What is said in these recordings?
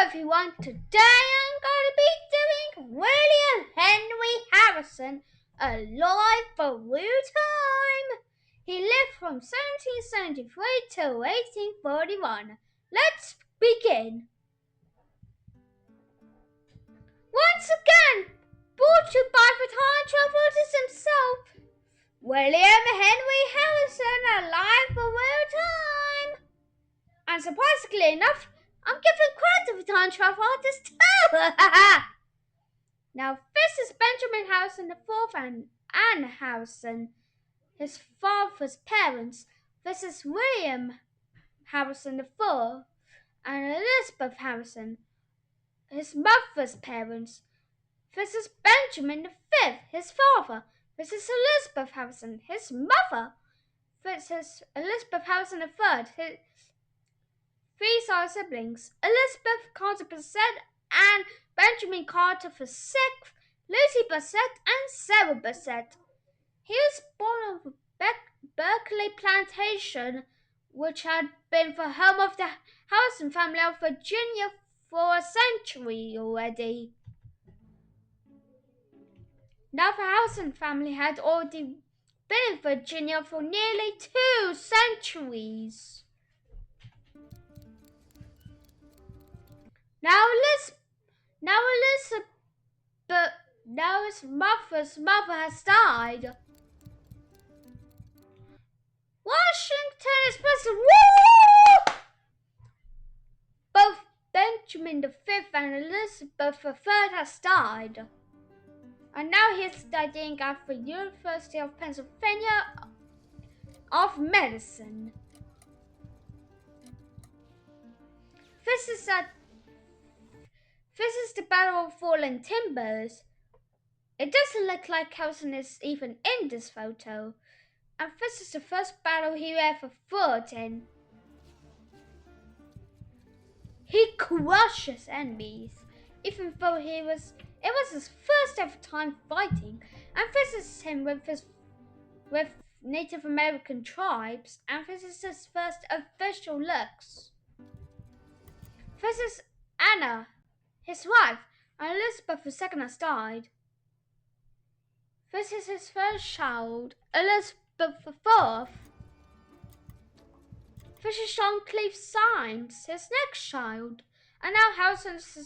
everyone, today I'm going to be doing William Henry Harrison alive for real time. He lived from 1773 to 1841. Let's begin. Once again, brought to you by the time travelers himself, William Henry Harrison alive for real time. And surprisingly enough, I'm giving credit to the time travel artist too. Now, this is Benjamin Harrison IV and Anne Harrison, his father's parents. This is William Harrison IV and Elizabeth Harrison, his mother's parents. This is Benjamin V, his father. This is Elizabeth Harrison, his mother. This is Elizabeth Harrison III, his three siblings: Elizabeth Carter Bassett and Benjamin Carter VI, Lucy Bassett and Sarah Bassett. He was born on Berkeley Plantation, which had been the home of the Harrison family of Virginia for a century already. Now the Harrison family had already been in Virginia for nearly 2 centuries. Now his mother's mother has died. Washington is president. Woo! Both Benjamin V and Elizabeth III has died. And now he is studying at the University of Pennsylvania of Medicine. This is the Battle of Fallen Timbers. It doesn't look like Harrison is even in this photo. And this is the first battle he ever fought in. He crushes enemies, even though it was his first ever time fighting, and this is him with Native American tribes, and this is his first official looks. This is Anna, his wife, and Elizabeth II has died. This is his first child, Elizabeth IV. This is John Cleave Symes, his next child, and now Harrison is the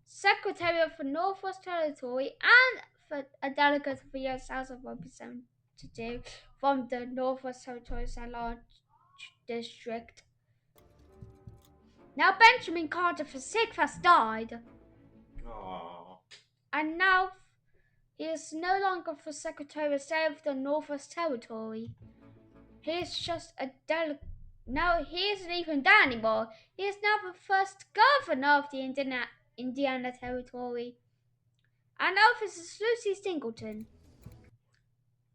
Secretary of the Northwest Territory and a delegate of the U.S. House of Representatives from the Northwest Territories at-large district. Now Benjamin Carter VI has died. Aww. And now he is no longer the Secretary of State of the Northwest Territory. He is just a delegate. No, he isn't even that anymore. He is now the first governor of the Indiana Territory. And now this is Lucy Singleton,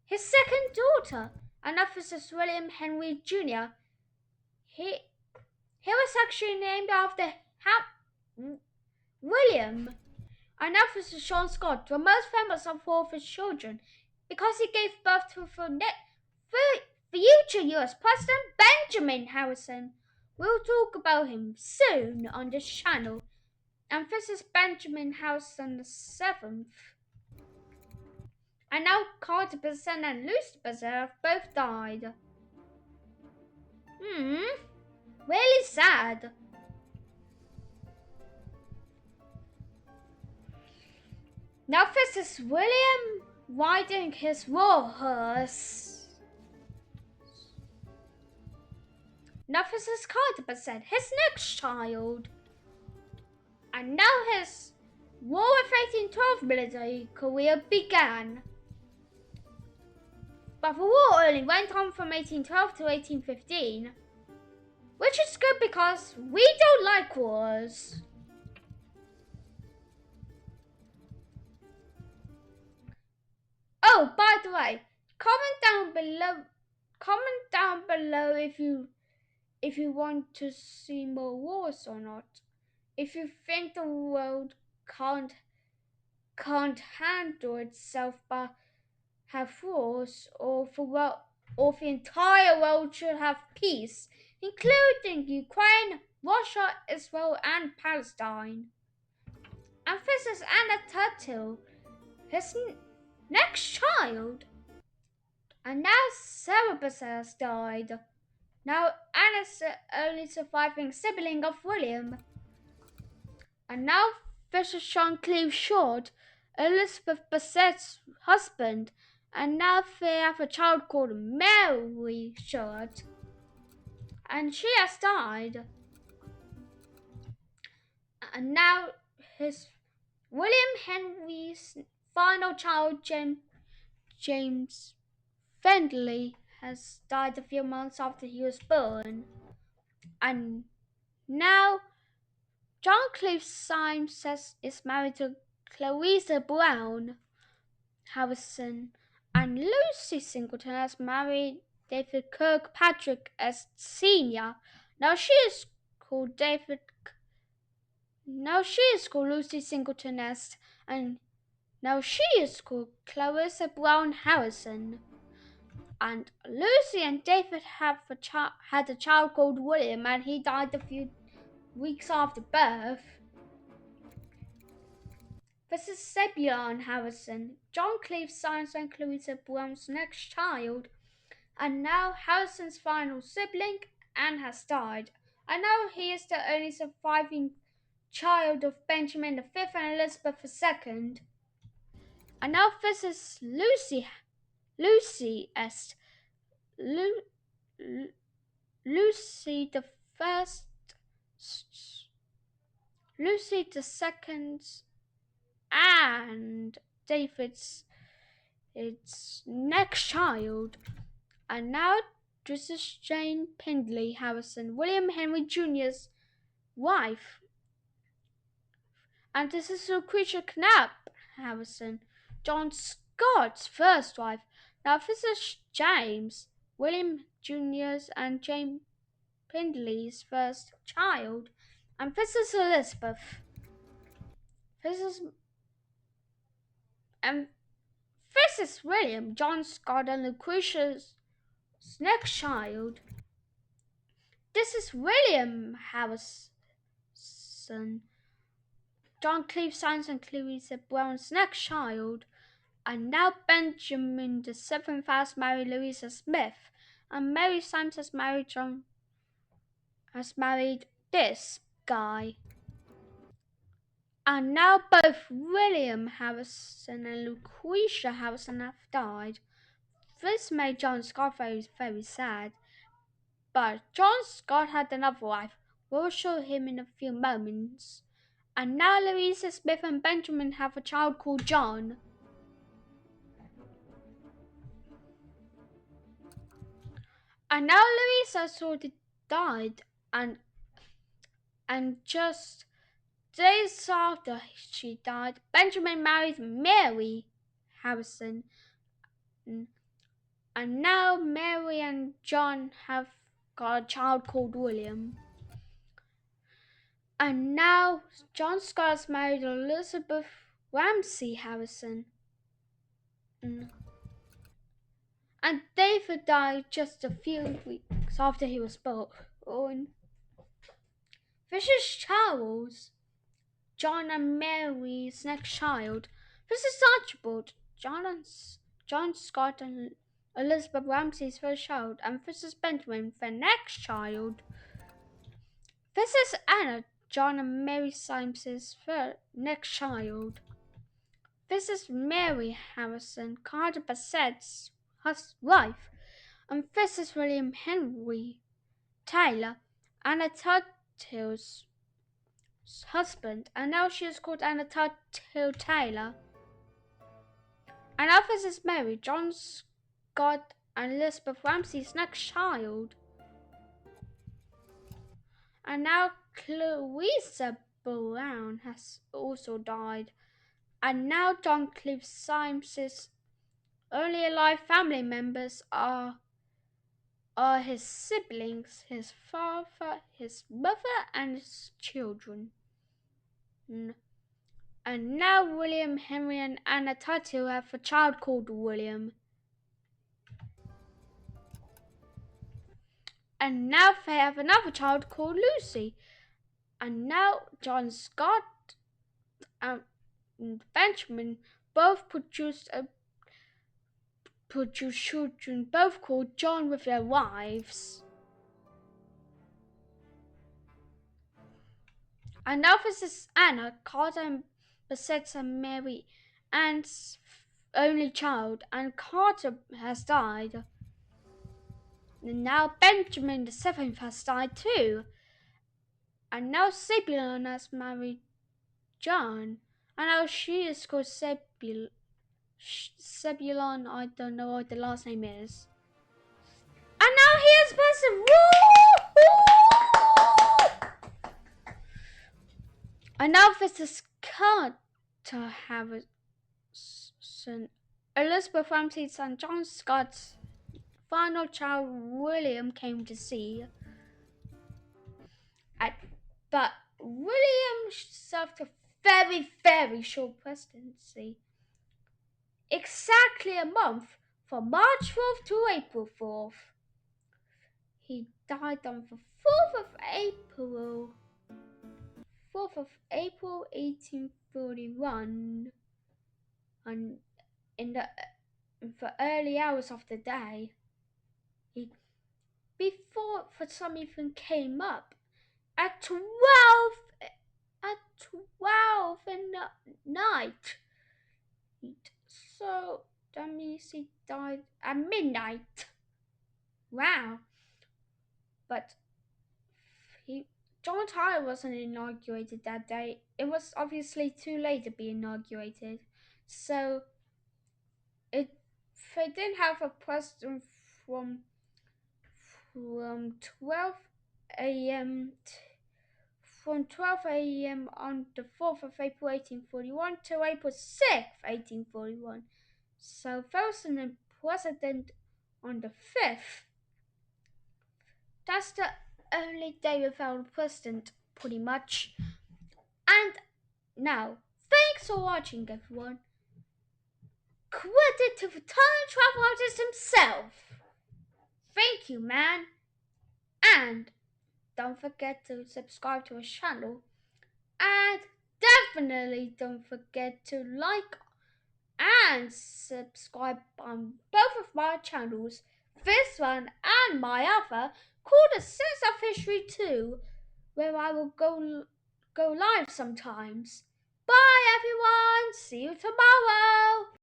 his second daughter. And now this is William Henry Jr. He was actually named after William. And now this is Sean Scott, the most famous of all of his children, because he gave birth to the future U.S. President Benjamin Harrison. We'll talk about him soon on this channel. And this is Benjamin Harrison VII. And now Carter Bassett and Lucy Bassett have both died. Really sad. Now this is William riding his war horse. Now this is Carter Bassett, his next child. And now his War of 1812 military career began. But the war only went on from 1812 to 1815, which is good because we don't like wars. Oh, by the way, comment down below if you want to see more wars or not. If you think the world can't handle itself but have wars, or the entire world should have peace, including Ukraine, Russia, Israel, and Palestine. And this is Anna Turtle, his next child. And now Cerberus has died. Now Anna's the only surviving sibling of William. And now this is Sean Cleve Short, Elizabeth Bassett's husband. And now they have a child called Mary Short. And she has died. And now his William Henry's final child, James Findlay, has died a few months after he was born. And now John Cliff Symes is married to Clarissa Brown Harrison, and Lucy Singleton has married David Kirkpatrick as senior. Now she is called Lucy Singleton as, and now she is called Clarissa Brown Harrison. And Lucy and David had a child called William, and he died a few weeks after birth. This is Zebulon Harrison, John Cleve's Science and Clarissa Brown's next child, and now Harrison's final sibling, and has died. And now he is the only surviving child of Benjamin V and Elizabeth II. And now this is Lucy S. Lucy the first, Lucy the second, and David's its next child. And now this is Jane Pindley Harrison, William Henry Jr.'s wife. And this is Lucretia Knapp Harrison, John Scott's first wife. Now this is James, William Jr.'s and Jane Pindley's first child. And this is Elizabeth. This is William, John Scott, and Lucretia's next child. This is William Harrison, John Cleve Symes and Clarissa Brown's next child. And now Benjamin the seventh has married Louisa Smith, and Mary Symes has married this guy. And now both William Harrison and Lucretia Harrison have died. This made John Scott very, very sad. But John Scott had another wife. We'll show him in a few moments. And now Louisa Smith and Benjamin have a child called John. And now Louisa sort of died, and just days after she died, Benjamin married Mary Harrison. And now Mary and John have got a child called William. And now John Scott has married Elizabeth Ramsey Harrison. And David died just a few weeks after he was born. This is Charles, John and Mary's next child. This is Archibald, John Scott and Elizabeth Ramsey's first child. And this is Benjamin, their next child. This is Anna, John and Mary Symes's next child. This is Mary Harrison, Carter Bassett's wife. And this is William Henry Taylor, Anna Turtle's husband. And now she is called Anna Turtle Taylor. And now this is Mary, John Scott and Elizabeth Ramsey's next child. And now Clarissa Brown has also died. And now John Cleve Symes's only alive family members are his siblings, his father, his mother, and his children. And now William Henry and Anna Turtle have a child called William. And now they have another child called Lucy. And now John Scott and Benjamin both produced children, both called John, with their wives. And now this is Anna, Carter and Bassett's Mary Ann's only child, and Carter has died. And now Benjamin the seventh has died too. And now Zebulon has married John. And now she is called Zebulon, I don't know what the last name is. And now here's person. Woo! And now this is Carter Harrison, Elizabeth Ramsey's son John Scott's final child William came to see. But William served a very, very short presidency. Exactly a month, from March 4th to April 4th. He died on the 4th of April. 4th of April 1841. And in the early hours of the day. Before the sun even came up. At 12 in the night. So that means he died at midnight. Wow. But John Tyler wasn't inaugurated that day. It was obviously too late to be inaugurated. So they didn't have a president from 12 a.m. From 12 a.m. on the 4th of April 1841 to April 6th, 1841. So there was a president on the 5th. That's the only day without a president, pretty much. And now, thanks for watching, everyone. Credit to the time travel artist himself. Thank you, man. And don't forget to subscribe to his channel. And definitely don't forget to like and subscribe on both of my channels, this one and my other, called A Sense of History 2, where I will go live sometimes. Bye everyone, see you tomorrow!